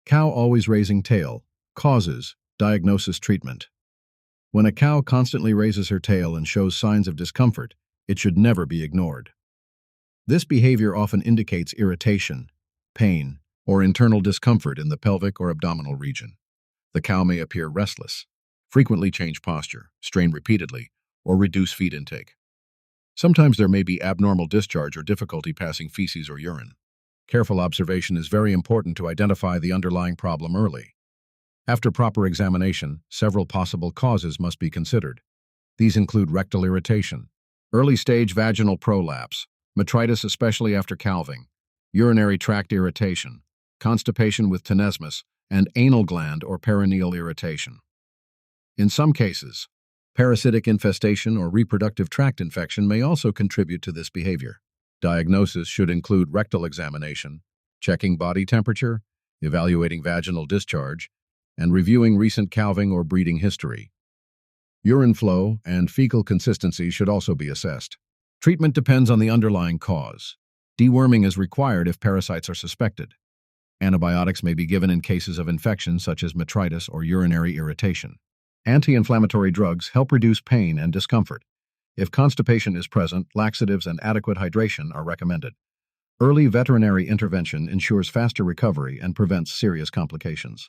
Cow always raising tail. Causes, diagnosis, treatment. When a cow constantly raises her tail and shows signs of discomfort, it should never be ignored. This behavior often indicates irritation, pain, or internal discomfort in the pelvic or abdominal region. The cow may appear restless, frequently change posture, strain repeatedly, or reduce feed intake. Sometimes there may be abnormal discharge or difficulty passing feces or urine. Careful observation is very important to identify the underlying problem early. After proper examination, several possible causes must be considered. These include rectal irritation, early-stage vaginal prolapse, metritis especially after calving, urinary tract irritation, constipation with tenesmus, and anal gland or perineal irritation. In some cases, parasitic infestation or reproductive tract infection may also contribute to this behavior. Diagnosis should include rectal examination, checking body temperature, evaluating vaginal discharge, and reviewing recent calving or breeding history. Urine flow and fecal consistency should also be assessed. Treatment depends on the underlying cause. Deworming is required if parasites are suspected. Antibiotics may be given in cases of infection such as metritis or urinary irritation. Anti-inflammatory drugs help reduce pain and discomfort. If constipation is present, laxatives and adequate hydration are recommended. Early veterinary intervention ensures faster recovery and prevents serious complications.